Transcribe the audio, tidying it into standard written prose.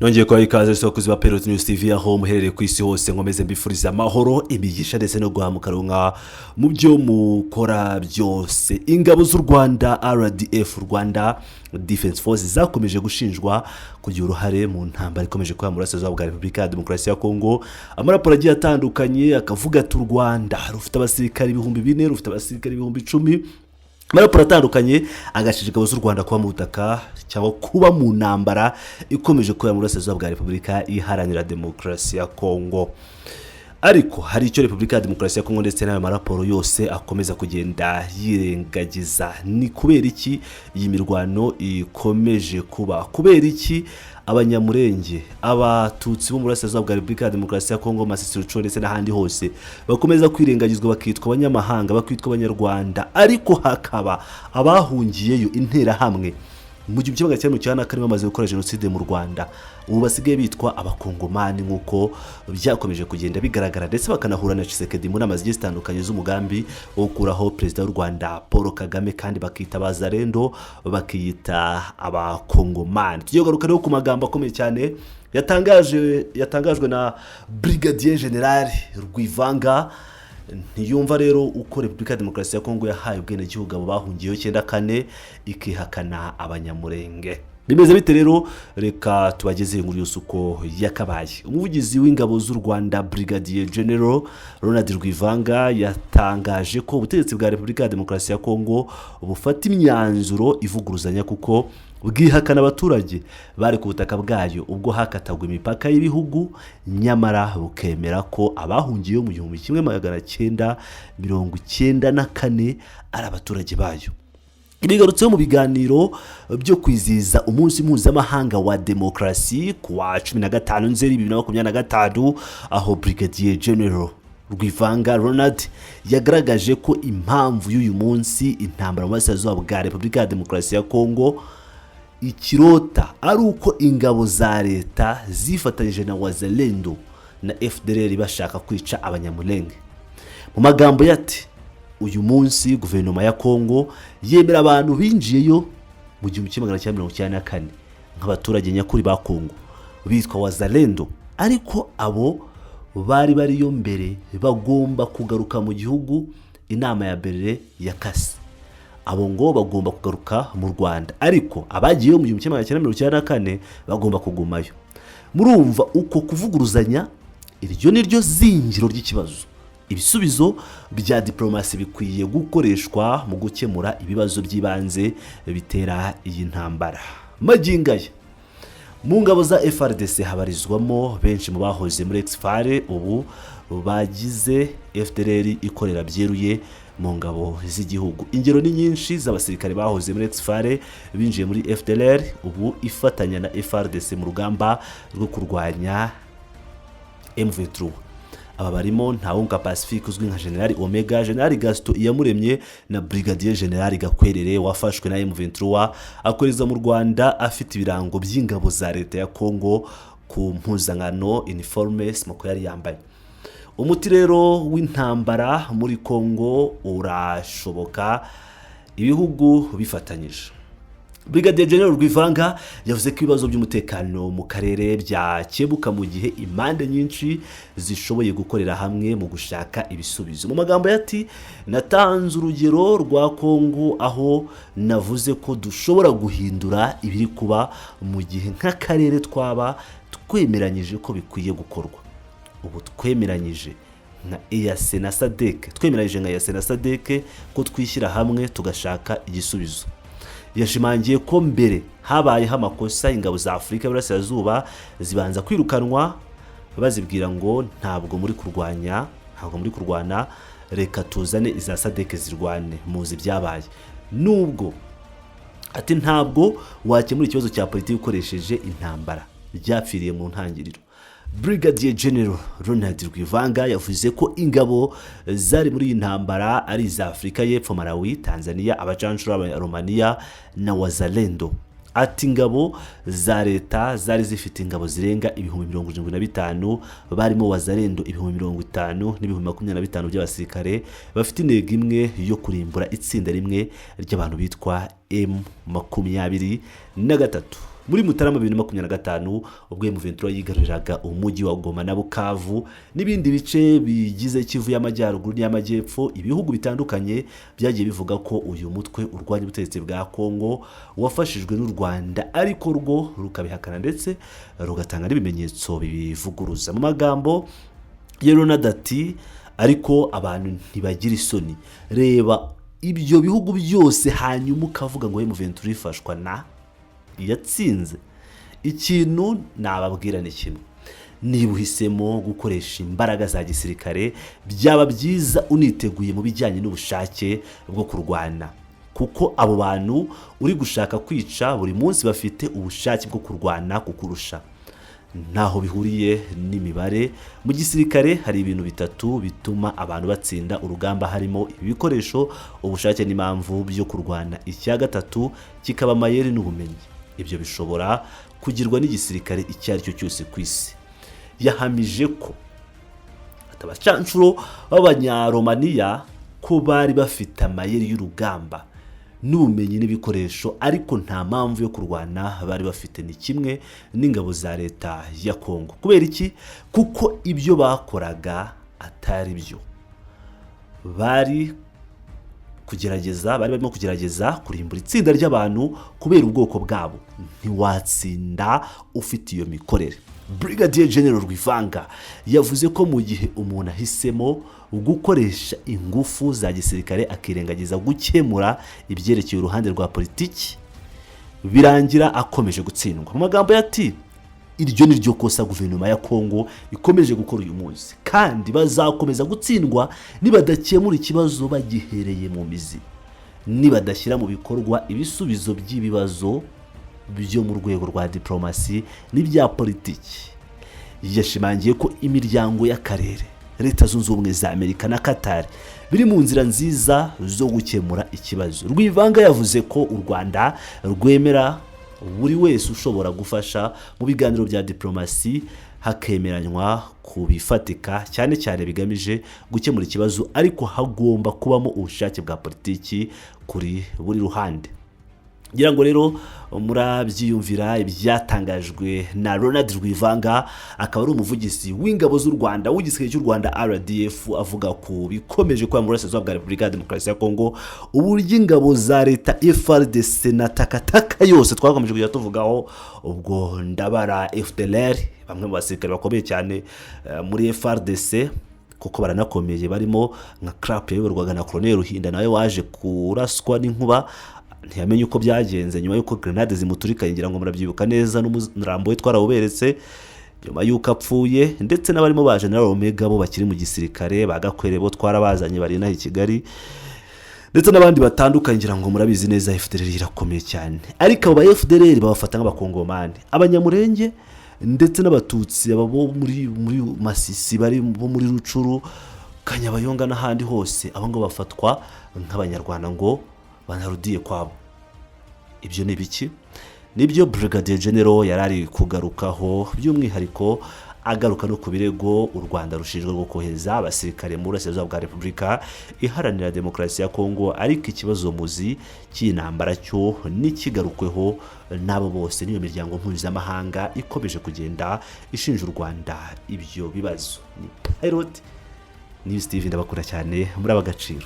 Nongeye kwa ikaze soko ziba Perot News TV aho muherereye ku isi hose nkomeze mbifuriza amahoro imigisha ndetse no guhamuka runka mu byo mukora byose. Ingabo z'u Rwanda RDF Rwanda Defense Force zakomeje gushinjwa kugira uruhare mu ntambara ikomeje kwa murasezwa bwa Repubulika ya Demokarasi ya Congo. Amaraporo agiye atandukanye akavuga ati u Rwanda rufite abasirikari 4,000 rufite abasirikari 10,000. Maraporo atandukanye agashishikariza z'u Rwanda kuba mu butaka cyangwa kuba mu ntambara ikomeje kuba mu burasirazuba bwa Repubulika iharanira Demokarasi ya Congo. Ariko hari icyo Repubulika ya Demokarasi ya Congo ndetse n'ayo maraporo yose akomeza kugenda yirengagiza. Ni kubera iki iyi mirwano ikomeje kuba? Kubera iki abanyamurenge abatutsi bo mu burasirazuba bwa Repubulika ya Demokarasi ya Congo Masisiro ndetse n'ahandi hose bakomeza kwirengagizwa bakitwa abanyamahanga bakitwa abanyarwanda, ariko hakaba abahungiyeyo intera hamwe mu gihe cy'abaga cyane cyane akarimo amaze gukora genocide mu Rwanda, ubu basigaye bitwa abakongomani nk'uko byakomeje kugenda bigaragara, ndetse bakanahura na Tshisekedi muri amazi zitandukanye z'umugambi wo gukuraho perezida w'u Rwanda Paul Kagame, kandi bakita bazarendo bakiyita abakongomani. Tugiye garuka rero ku magambo akomeye cyane yatangajwe na Brigadier General Rwivanga. Ntiyumva rero uko Repubulika ya Demokarasi ya Congo yahaye ubwenegihugu abo bahungiyeho 94 ikihakana abanyamurenge. Bimeze bite rero? Reka tubageze inkuru yose uko yakabaye. Umuvugizi w'ingabo z'u Rwanda Brigadier General Rwivanga yatangaje ko ubutegetsi bwa Repubulika ya Demokarasi ya Congo bufata imyanzuro ivuguruzanya kuko bwihakana abaturage bari ku butaka bwayo ubwo hakatagwa imipaka y'ibihugu, nyamara bukemera ko abahungiyeho mu 1994 ari abaturage bayo. Ibigarutseho mu biganiro byo kwizihiza umunsi mpuzamahanga wa demokarasi ku wa 15 Nzeri 2025, aho Brigadier General Rwivanga Ronald yagaragaje ko impamvu y'uyu munsi intambara mu burasirazuba bwa Repubulika ya Demokarasi ya Congo ikirota ari uko ingabo za leta zifatanyije na wazalendo na FDLR bashaka kwica abanyamulenge. Mu magambo yati, uyu munsi guverinoma ya Congo yemera abantu binjiyeyo mu 1994 nk'abaturage nyakuri ba Congo bitwa wazalendo, ariko abo bari yo mbere bagomba kugaruka mu gihugu inama ya Berlin yakase. Abo ngo bagomba kugaruka mu Rwanda, ariko abagiyeyo mu 1994 bagomba kugumayo. Murumva uko kuvuguruzanya? Iryo niryo zingiro ry'ikibazo. Ibisubizo bya diplomasi bikwiye gukoreshwa mu gukemura ibibazo by'ibanze bitera iyi ntambara. Magingaya mu ngabo za FRDC habarizwamo benshi mu bahoze muri Exfare, ubu bagize FDLR ikorera byeruye mu ngabo z'igihugu. Ingero ni nyinshi z'abasirikare bahoze muri Exfare binjiye muri FDLR ubu ifatanya na FRDC mu rugamba rwo kurwanya M23. Aba barimo Ntawunga Pacifique uzwi nka General Omega, General Gaston Iyamuremye na Brigadier General Gakwerere wafashwe na M23 akoreza mu Rwanda afite ibirango by'ingabo za leta ya Congo ku mpuzankano uniforme smoko yari yambaye. Umuti rero w'intambara muri Congo urashoboka ibihugu bifatanyije. Brigadier General Rwivanga yavuze ko ibibazo by'umutekano mu karere byakebuka mu gihe impande nyinshi zishoboye gukorera hamwe mu gushaka ibisubizo. Mu magambo yati, natanze urugero rwa Congo aho navuze ko dushobora guhindura ibiri kuba mu gihe nk'akarere twaba twemeranyije ko bikwiye gukorwa. Ubu twemeranyije nka EAC na SADC, ko twishyira hamwe tugashaka igisubizo. Yashimangiye ko mbere habayeho amakosa ingabo za Afurika y'Iburasirazuba zibanza kwirukanwa bazibwira ngo ntabwo muri kurwana, reka tuzane iza SADC zirwane. Muzi byabaye. Nubwo ati ntabwo wakemura ikibazo cya politiki ukoresheje intambara, byapfiriye mu ntangiriro. Brigadier General Rwivanga yavuze ko ingabo zari muri iyi ntambara ari za Afrika y'Epfo, Malawi, Tanzania, Abajanjura, Romania na wazalendo. Ati ingabo za leta zari zifite ingabo zirenga 75,000 barimo wazalendo 50,000 n'25,000 by'abasirikare bafite intego imwe yo kurimbura itsinda rimwe ry'abantu bitwa M23. muri Mutarama 2025 ubwo M23 yigaruriraga umujyi wa Goma na Bukavu n'ibindi bice bigize Kivu y'amajyaruguru n'amajyepfo. Ibihugu bitandukanye byagiye bivuga ko uyu mutwe urwanya ubutegetsi bwa Congo wafashijwe n'u Rwanda, ariko rwo rukabihakana ndetse rugatanga n'ibimenyetso bivuguruza. Mu magambo ya Ronald ati ariko abantu ntibagira isoni, reba ibyo bihugu byose hanyuma ukavuga ngo M23 ifashwa na yatsinze. Ikintu nababwira ni kimwe, niba uhisemo gukoresha imbaraga za gisirikare byaba byiza uniteguye mu bijyanye n'ubushake bwo kurwana, kuko abo bantu uri gushaka kwica buri munsi bafite ubushake bwo kurwana kukurusha. Ntaho bihuriye n'imibare. Mu gisirikare hari ibintu bitatu bituma abantu batsinda urugamba, harimo ibikoresho, ubushake n'impamvu byo kurwana. Icya gatatu kikaba amayeri n'ubumenyi. Ibyo bishobora kugirwa n'igisirikare icyo ari cyo cyose ku isi. Yahamije ko atabacancuro b'abanyaromaniya ko bari bafite amayeri y'urugamba n'ubumenyi n'ibikoresho, ariko nta mpamvu yo kurwana bari bafite. Ni kimwe n'ingabo za leta ya Congo. Kubera iki? Kuko ibyo bakoraga atari byo. Bari barimo kugerageza kurimbura itsinda ry'abantu kubera ubwoko bwabo. Ntiwatsinda ufite iyo mikorere. Brigadier Gen.Rwivanga yavuze ko mu gihe umuntu ahisemo gukoresha ingufu za gisirikare akirengagiza gukemura ibyerekeye uruhande rwa politiki, birangira akomeje gutsindwa. Mu magambo yati iryo ni ryo kosa guverinoma ya Congo ikomeje gukora uyu munsi, kandi bazakomeza gutsindwa nibadakemura ikibazo bagihereye mu mizi, nibadashyira mu bikorwa ibisubizo by'ibibazo byo mu rwego rwa diplomasi n'ibya politiki. Yashimangiye ko imiryango y'akarere, Leta Zunze Ubumwe za Amerika na Qatar biri mu nzira nziza zo gukemura ikibazo. Rwivanga yavuze ko u Rwanda rwemera buri wese ushobora gufasha mu biganiro bya diplomasi, hakemeranywa ku bifatika cyane cyane bigamije gukemura ikibazo, ariko hagomba kubamo ubushake bwa politiki kuri buri ruhande. Ngira ngo rero murabyiyumvira ibyatangajwe na Ronald Rwivanga, akaba ari umuvugizi w'ingabo z'u Rwanda, w'igisirikare cy'u Rwanda RDF, avuga ku bikomeje kuba mu burasirazuba bwa Repubulika ya Demokarasi ya Congo, uburyo ingabo za leta FARDC na takataka yose twakomeje kujya tuvugaho, ubwo ndabara FDLR, bamwe mu basirikare bakomeye cyane muri FARDC kuko baranakomeye, barimo nka Crap yayoborwaga na Colonel Ruhinda, nawe waje kuraswa n'inkuba. Ntiyamenye uko byagenze nyuma yuko grenade zimuturika, ngira ngo murabyibuka neza, n'umurambo we twarawuberetse nyuma yuko apfuye, ndetse n'abarimo ba General Omega bo bakiri mu gisirikare, Backgr bo twarabazanye bari naho i Kigali, ndetse n'abandi batandukanye. Ngira ngo murabizi neza FDLR irakomeye cyane, ariko aba FDLR babafata nk'abakongomani, abanyamurenge ndetse n'abatutsi bo muri Masisi, bari bo muri Rucuru, Kanyabayonga n'ahandi hose, abo ngo bafatwa nk'abanyarwanda ngo banarudiye kwabo. Ibyo ni biki? Nibyo Brigadier General yarari kugarukaho, by'umwihariko agaruka no ku birego u Rwanda rushinjwa rwo kohereza abasirikare mu burasirazuba bwa Repubulika Iharanira Demokarasi ya Congo, ariko ikibazo muzi cy'intambara cyo n'ikigarukweho n'abo bose n'iyo miryango mpuzamahanga ikomeje kugenda ishinja u Rwanda ibyo bibazo. Ni Pilot News TV, ndabakura cyane muri Backgr.